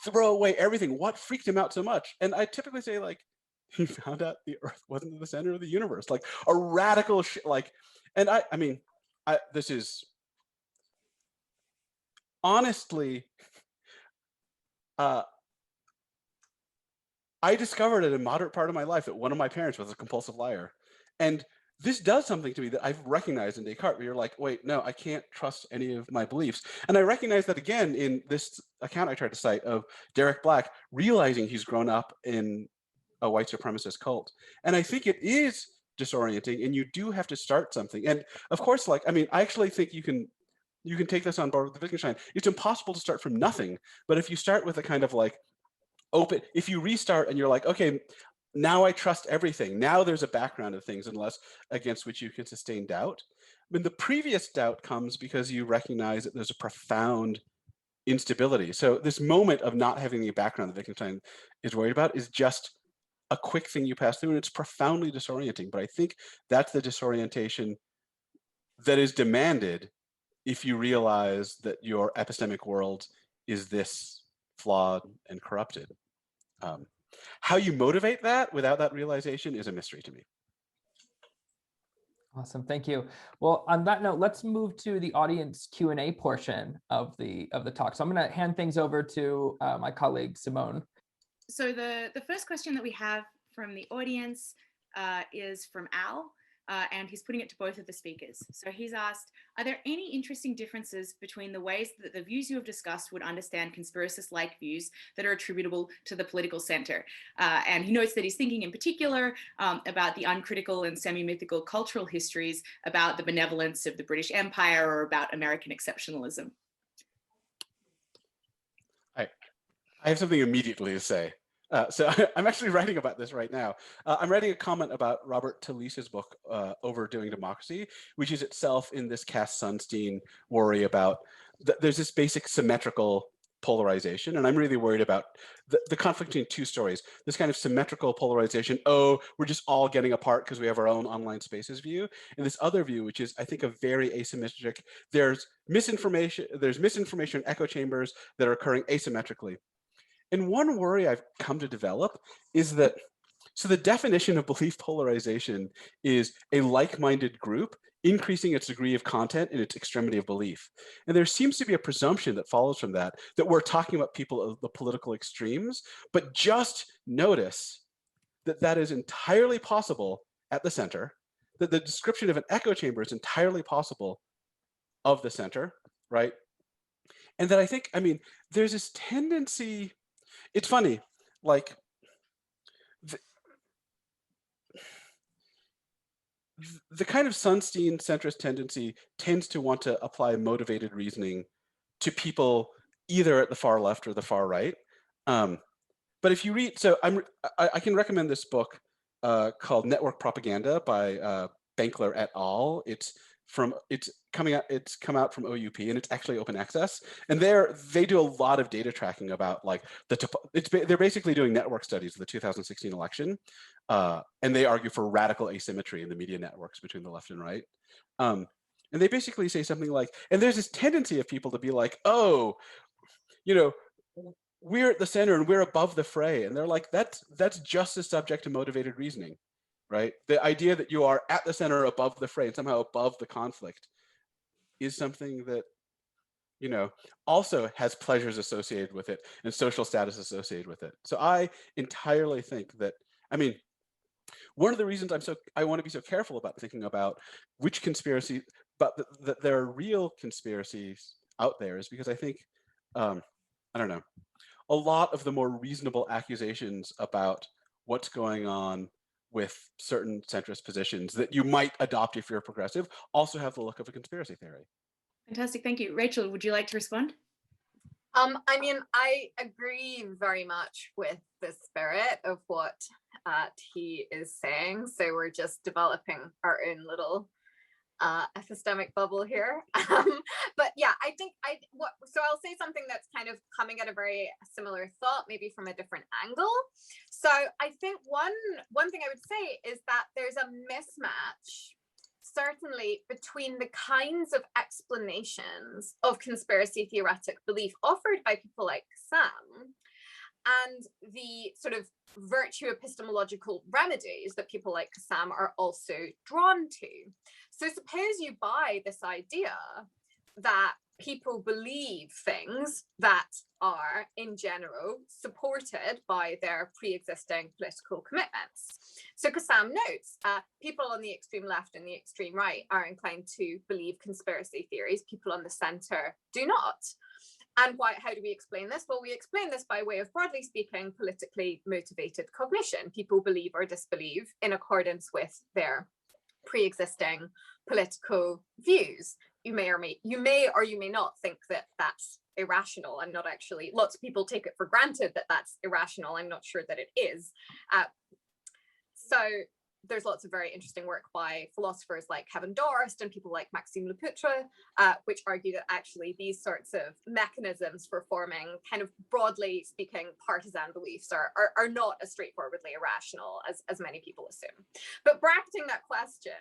throw away everything? What freaked him out so much? And I typically say, he found out the Earth wasn't the center of the universe, like a radical and I mean, this is honestly, I discovered at a moderate part of my life that one of my parents was a compulsive liar. And this does something to me that I've recognized in Descartes, where you're like, wait, no, I can't trust any of my beliefs. And I recognize that again in this account I tried to cite of Derek Black realizing he's grown up in a white supremacist cult. And I think it is disorienting, and you do have to start something. And of course, like, I mean, I actually think you can take this on board with the Wittgenstein. It's impossible to start from nothing, but if you start with a kind of like open, if you restart and you're like, okay, now I trust everything. Now there's a background of things unless against which you can sustain doubt. I mean, the previous doubt comes because you recognize that there's a profound instability. So this moment of not having the background that Wittgenstein is worried about is just a quick thing you pass through, and it's profoundly disorienting. But I think that's the disorientation that is demanded if you realize that your epistemic world is this flawed and corrupted. How you motivate that without that realization is a mystery to me. Awesome, thank you. Well, on that note, let's move to the audience Q&A portion of the talk. So I'm going to hand things over to my colleague Simone. So the first question that we have from the audience is from Al, and he's putting it to both of the speakers. So he's asked, are there any interesting differences between the ways that the views you have discussed would understand conspiracist-like views that are attributable to the political center? And he notes that he's thinking in particular about the uncritical and semi-mythical cultural histories about the benevolence of the British Empire or about American exceptionalism. I have something immediately to say. So I'm actually writing about this right now. I'm writing a comment about Robert Talese's book, Overdoing Democracy, which is itself in this Cass-Sunstein worry about, there's this basic symmetrical polarization. And I'm really worried about the conflict between two stories, this kind of symmetrical polarization. Oh, we're just all getting apart because we have our own online spaces view. And this other view, which is, I think, a very asymmetric, there's misinformation echo chambers that are occurring asymmetrically. And one worry I've come to develop is that, so the definition of belief polarization is a like-minded group increasing its degree of content in its extremity of belief. And there seems to be a presumption that follows from that we're talking about people of the political extremes, but just notice that that is entirely possible at the center, that the description of an echo chamber is entirely possible of the center, right? And that I think, I mean, there's this tendency, it's funny, like the kind of Sunstein centrist tendency tends to want to apply motivated reasoning to people either at the far left or the far right. But if you read, so I can recommend this book called Network Propaganda by Bankler et al. It's come out from OUP, and it's actually open access. And they do a lot of data tracking about like they're basically doing network studies of the 2016 election, and they argue for radical asymmetry in the media networks between the left and right. And they basically say something like, and there's this tendency of people to be like, oh, you know, we're at the center and we're above the fray, and they're like, that's just as subject to motivated reasoning. Right? The idea that you are at the center above the fray and somehow above the conflict is something that, you know, also has pleasures associated with it and social status associated with it. So I entirely think that, I mean, one of the reasons I want to be so careful about thinking about which conspiracy, but that there are real conspiracies out there is because I think, I don't know, a lot of the more reasonable accusations about what's going on with certain centrist positions that you might adopt if you're progressive also have the look of a conspiracy theory. Fantastic, thank you. Rachel, would you like to respond? I mean, I agree very much with the spirit of what he is saying. So we're just developing our own little epistemic bubble here. But yeah, I think so I'll say something that's kind of coming at a very similar thought, maybe from a different angle. So I think one thing I would say is that there's a mismatch, certainly, between the kinds of explanations of conspiracy theoretic belief offered by people like Kassam and the sort of virtue epistemological remedies that people like Kassam are also drawn to. So suppose you buy this idea that people believe things that are, in general, supported by their pre-existing political commitments. So Kassam notes, people on the extreme left and the extreme right are inclined to believe conspiracy theories. People on the center do not. And how do we explain this? Well, we explain this by way of, broadly speaking, politically motivated cognition. People believe or disbelieve in accordance with their pre-existing political views. You may or you may not think that that's irrational. I'm not actually, lots of people take it for granted that that's irrational. I'm not sure that it is. So there's lots of very interesting work by philosophers like Kevin Dorst and people like Maxime Lepoutre, which argue that actually these sorts of mechanisms for forming kind of, broadly speaking, partisan beliefs are not as straightforwardly irrational as many people assume. But bracketing that question,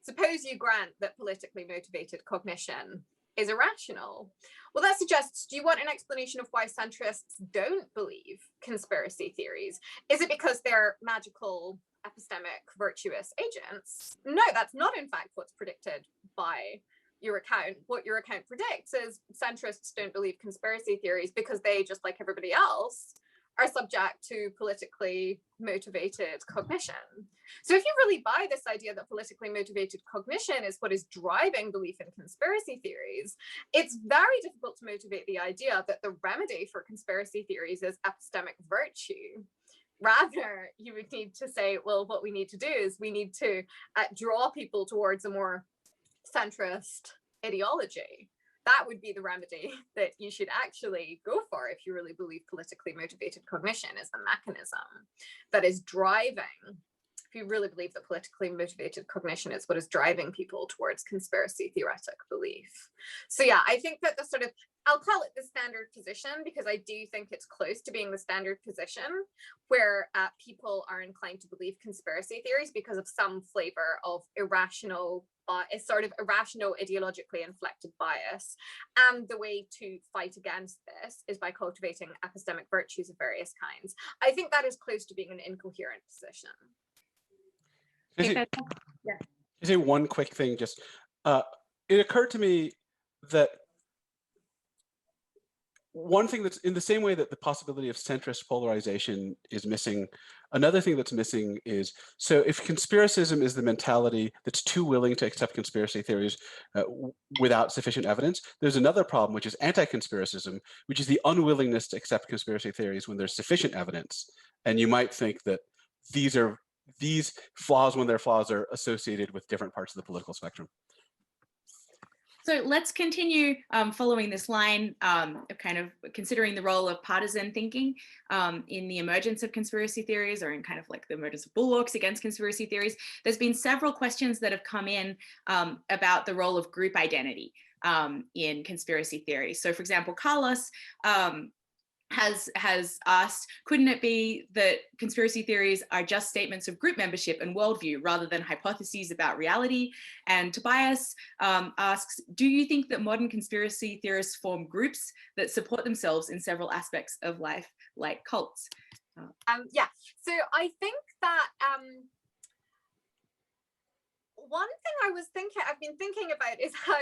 suppose you grant that politically motivated cognition is irrational. Well, that suggests, do you want an explanation of why centrists don't believe conspiracy theories? Is it because they're magical, epistemic, virtuous agents? No, that's not in fact what's predicted by your account. What your account predicts is centrists don't believe conspiracy theories because they, just like everybody else, are subject to politically motivated cognition. So if you really buy this idea that politically motivated cognition is what is driving belief in conspiracy theories, it's very difficult to motivate the idea that the remedy for conspiracy theories is epistemic virtue. Rather, you would need to say, well, what we need to do is we need to draw people towards a more centrist ideology. That would be the remedy that you should actually go for if you really believe politically motivated cognition is the mechanism that is driving, if you really believe that politically motivated cognition is what is driving people towards conspiracy theoretic belief. So yeah, I think that the sort of, I'll call it the standard position because I do think it's close to being the standard position where people are inclined to believe conspiracy theories because of some flavor of irrational, a sort of irrational ideologically inflected bias. And the way to fight against this is by cultivating epistemic virtues of various kinds. I think that is close to being an incoherent position. Can I say one quick thing? Just it occurred to me that one thing that's in the same way that the possibility of centrist polarization is missing, another thing that's missing is, so if conspiracism is the mentality that's too willing to accept conspiracy theories without sufficient evidence, there's another problem, which is anti-conspiracism, which is the unwillingness to accept conspiracy theories when there's sufficient evidence. And you might think that these flaws, when they're flaws, are associated with different parts of the political spectrum. So let's continue following this line of kind of considering the role of partisan thinking in the emergence of conspiracy theories, or in kind of like the emergence of bulwarks against conspiracy theories. There's been several questions that have come in about the role of group identity in conspiracy theories. So for example, Carlos has asked, couldn't it be that conspiracy theories are just statements of group membership and worldview rather than hypotheses about reality? And Tobias asks, do you think that modern conspiracy theorists form groups that support themselves in several aspects of life, like cults? Yeah, so I think that one thing I've been thinking about is how,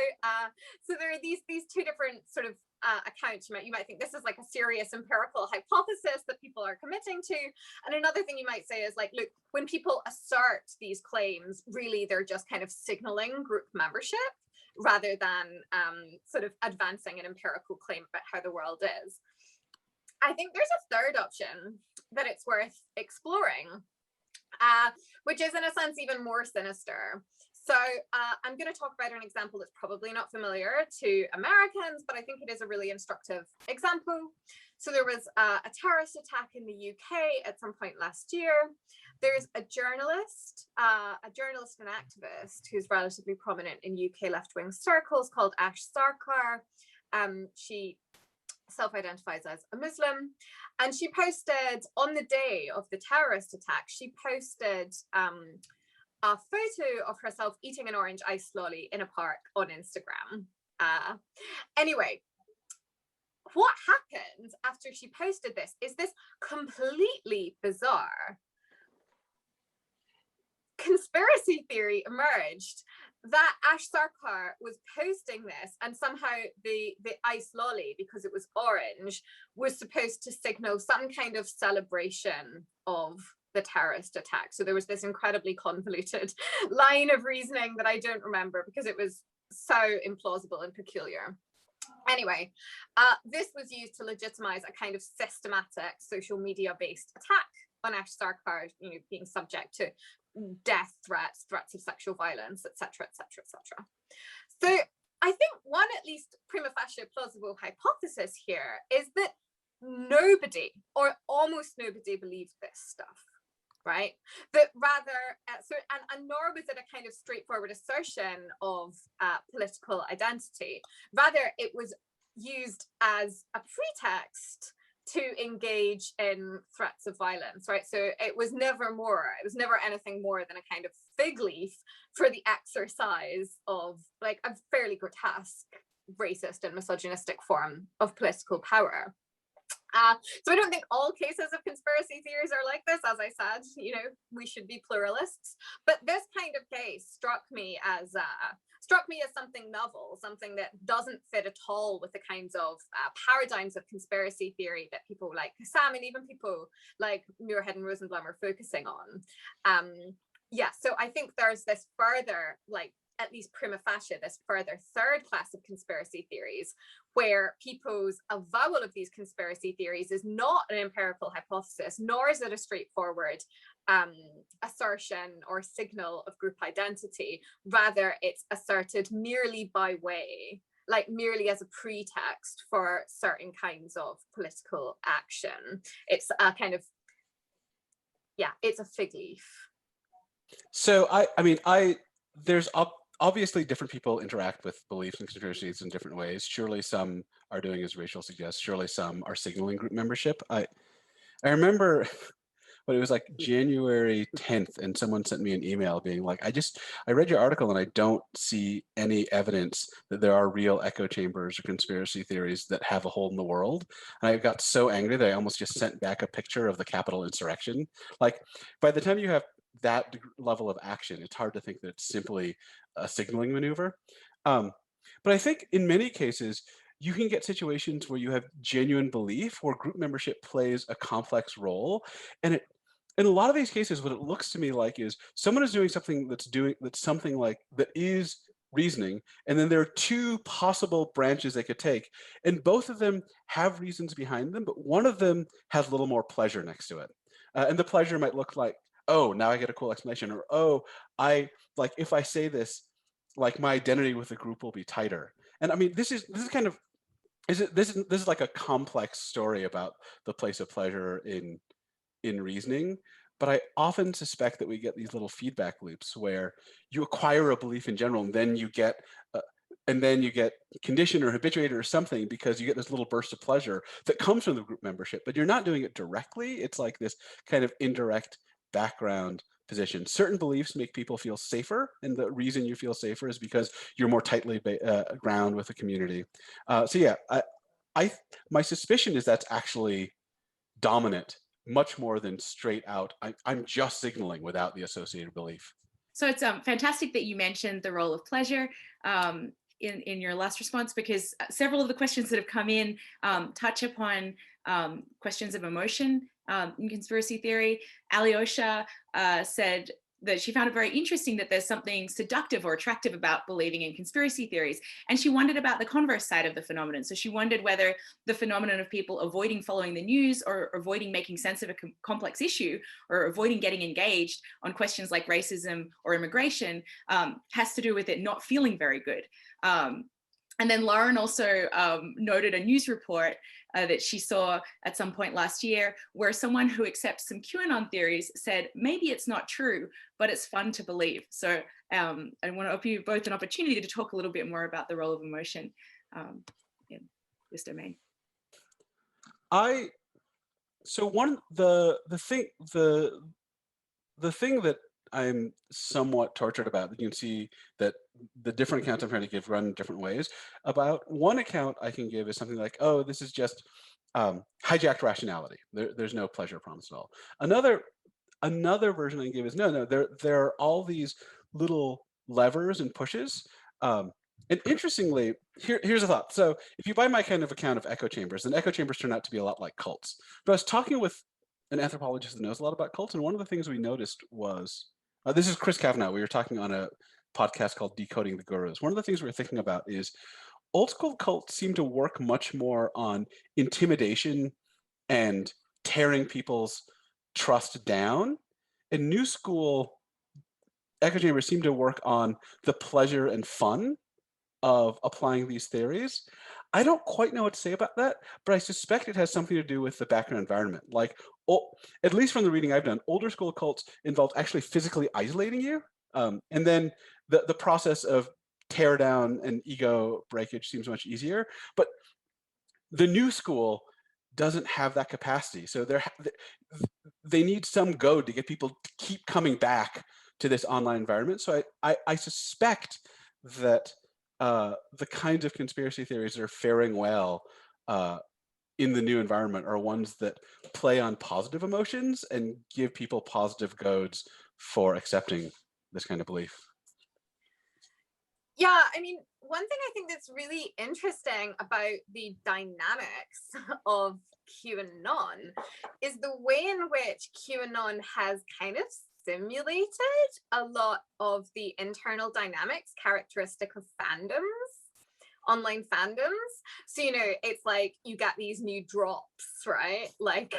so there are these two different sort of accounts. You might think this is like a serious empirical hypothesis that people are committing to. And another thing you might say is like, look, when people assert these claims, really they're just kind of signaling group membership rather than sort of advancing an empirical claim about how the world is. I think there's a third option that it's worth exploring, which is in a sense even more sinister. So I'm going to talk about an example that's probably not familiar to Americans, but I think it is a really instructive example. So there was a terrorist attack in the UK at some point last year. There's a journalist and activist who's relatively prominent in UK left-wing circles called Ash Sarkar. She self-identifies as a Muslim, and she posted on the day of the terrorist attack, she posted a photo of herself eating an orange ice lolly in a park on Instagram. Anyway, what happened after she posted this is this completely bizarre conspiracy theory emerged that Ash Sarkar was posting this, and somehow the ice lolly, because it was orange, was supposed to signal some kind of celebration of the terrorist attack. So there was this incredibly convoluted line of reasoning that I don't remember because it was so implausible and peculiar. Anyway, this was used to legitimize a kind of systematic social media-based attack on Ash Sarkar, being subject to death threats, threats of sexual violence, etc., etc., etc. So I think one at least prima facie plausible hypothesis here is that nobody, or almost nobody, believed this stuff, right? That rather, and nor was it a kind of straightforward assertion of political identity. Rather, it was used as a pretext to engage in threats of violence, right? So it was never anything more than a kind of fig leaf for the exercise of like a fairly grotesque, racist and misogynistic form of political power. So I don't think all cases of conspiracy theories are like this. As I said, we should be pluralists. But this kind of case struck me as something novel, something that doesn't fit at all with the kinds of paradigms of conspiracy theory that people like Kassam and even people like Muirhead and Rosenblum are focusing on. So I think there's this further, like, at least prima facie, this further third class of conspiracy theories where people's avowal of these conspiracy theories is not an empirical hypothesis, nor is it a straightforward assertion or signal of group identity. Rather, it's asserted merely by way, like merely as a pretext for certain kinds of political action. It's a kind of, it's a fig leaf. So there's obviously different people interact with beliefs and conspiracies in different ways. Surely some are doing as Rachel suggests. Surely some are signaling group membership. I remember when it was like January 10th and someone sent me an email being like, I read your article and I don't see any evidence that there are real echo chambers or conspiracy theories that have a hold in the world. And I got so angry that I almost just sent back a picture of the Capitol insurrection. Like, by the time you have that level of action, it's hard to think that it's simply a signaling maneuver. But I think in many cases, you can get situations where you have genuine belief where group membership plays a complex role. And in a lot of these cases, what it looks to me like is someone is doing something that is reasoning, and then there are two possible branches they could take, and both of them have reasons behind them, but one of them has a little more pleasure next to it. And the pleasure might look like, oh, now I get a cool explanation, or oh, if I say this, like my identity with the group will be tighter. And I mean, this is like a complex story about the place of pleasure in reasoning. But I often suspect that we get these little feedback loops where you acquire a belief in general, and then you get conditioned or habituated or something because you get this little burst of pleasure that comes from the group membership, but you're not doing it directly. It's like this kind of indirect background position. Certain beliefs make people feel safer, and the reason you feel safer is because you're more tightly ground with the community. My suspicion is that's actually dominant, much more than straight out, I'm just signaling without the associated belief. So it's fantastic that you mentioned the role of pleasure in your last response, because several of the questions that have come in touch upon questions of emotion in conspiracy theory. Alyosha said that she found it very interesting that there's something seductive or attractive about believing in conspiracy theories. And she wondered about the converse side of the phenomenon. So she wondered whether the phenomenon of people avoiding following the news or avoiding making sense of a complex issue or avoiding getting engaged on questions like racism or immigration has to do with it not feeling very good. And then Lauren also noted a news report that she saw at some point last year where someone who accepts some QAnon theories said, maybe it's not true, but it's fun to believe. So I want to offer you both an opportunity to talk a little bit more about the role of emotion in this domain. The thing that I'm somewhat tortured about, you can see that the different accounts I'm trying to give run different ways. About one account I can give is something like, oh, this is just hijacked rationality. There's no pleasure promise at all. Another version I can give is, no, there are all these little levers and pushes. And interestingly, here's a thought. So if you buy my kind of account of echo chambers, then echo chambers turn out to be a lot like cults. But I was talking with an anthropologist that knows a lot about cults, and one of the things we noticed was, this is Chris Kavanagh. We were talking on a podcast called Decoding the Gurus. One of the things we were thinking about is old school cults seem to work much more on intimidation and tearing people's trust down. And new school echo chambers seem to work on the pleasure and fun of applying these theories. I don't quite know what to say about that, but I suspect it has something to do with the background environment. Like, at least from the reading I've done, older school cults involved actually physically isolating you. And then the process of tear down and ego breakage seems much easier. But the new school doesn't have that capacity. So they need some goad to get people to keep coming back to this online environment. So I suspect that the kinds of conspiracy theories that are faring well in the new environment are ones that play on positive emotions and give people positive goads for accepting this kind of belief. Yeah, I mean, one thing I think that's really interesting about the dynamics of QAnon is the way in which QAnon has kind of simulated a lot of the internal dynamics characteristic of fandoms, online fandoms. So, you know, it's like you get these new drops, right? Like,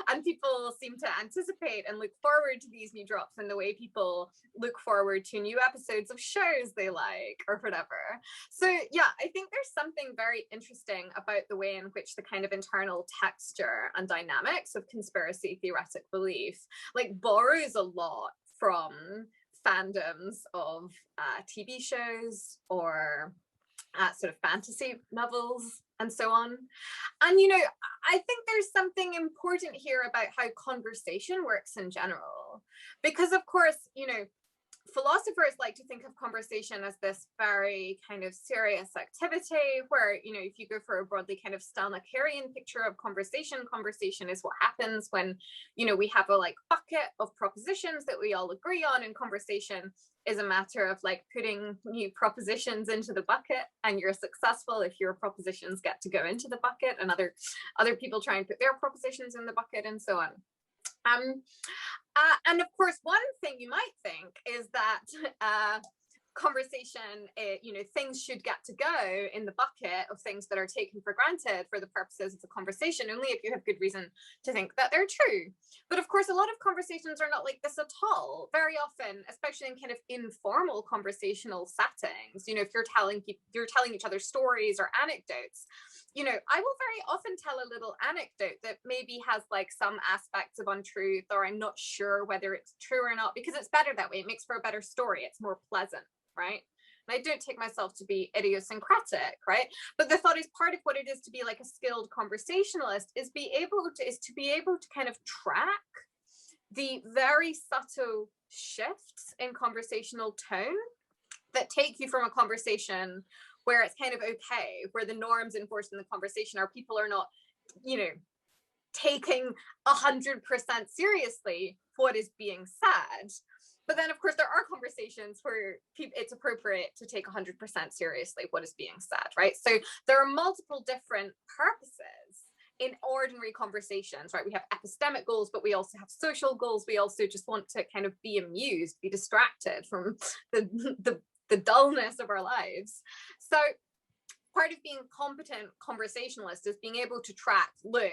and people seem to anticipate and look forward to these new drops in the way people look forward to new episodes of shows they like or whatever. So yeah, I think there's something very interesting about the way in which the kind of internal texture and dynamics of conspiracy theoretic belief like borrows a lot from fandoms of TV shows or sort of fantasy novels and so on. And, you know, I think there's something important here about how conversation works in general, because of course, you know, philosophers like to think of conversation as this very kind of serious activity where, you know, if you go for a broadly kind of Stalnackerian picture of conversation, conversation is what happens when, you know, we have a like bucket of propositions that we all agree on, and conversation is a matter of like putting new propositions into the bucket, and you're successful if your propositions get to go into the bucket and other people try and put their propositions in the bucket and so on. And of course, one thing you might think is that conversation, you know, things should get to go in the bucket of things that are taken for granted for the purposes of the conversation, only if you have good reason to think that they're true. But of course, a lot of conversations are not like this at all. Very often, especially in kind of informal conversational settings, you know, if you're telling each other stories or anecdotes, you know, I will very often tell a little anecdote that maybe has like some aspects of untruth, or I'm not sure whether it's true or not, because it's better that way. It makes for a better story. It's more pleasant, right? And I don't take myself to be idiosyncratic, right? But the thought is part of what it is to be like a skilled conversationalist is to be able to kind of track the very subtle shifts in conversational tone that take you from a conversation where it's kind of okay, where the norms enforced in the conversation are people are not, you know, taking 100% seriously what is being said. But then, of course, there are conversations where it's appropriate to take 100% seriously what is being said, right? So there are multiple different purposes in ordinary conversations, right? We have epistemic goals, but we also have social goals. We also just want to kind of be amused, be distracted from the dullness of our lives. So part of being competent conversationalist is being able to track, look,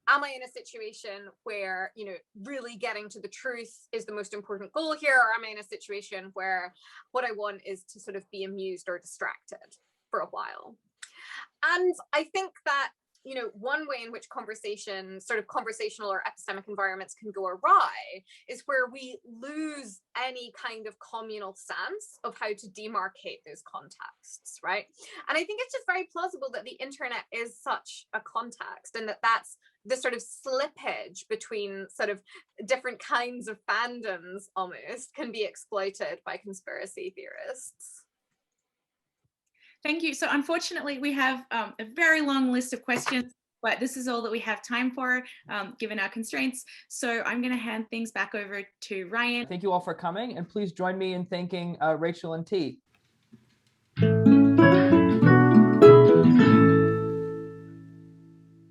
am I in a situation where, you know, really getting to the truth is the most important goal here? Or am I in a situation where what I want is to sort of be amused or distracted for a while? And I think that, you know, one way in which conversation, sort of conversational or epistemic environments can go awry is where we lose any kind of communal sense of how to demarcate those contexts, right? And I think it's just very plausible that the internet is such a context, and that that's the sort of slippage between sort of different kinds of fandoms almost can be exploited by conspiracy theorists. Thank you. So unfortunately, we have a very long list of questions, but this is all that we have time for, given our constraints. So I'm going to hand things back over to Ryan. Thank you all for coming, and please join me in thanking Rachel and Thi.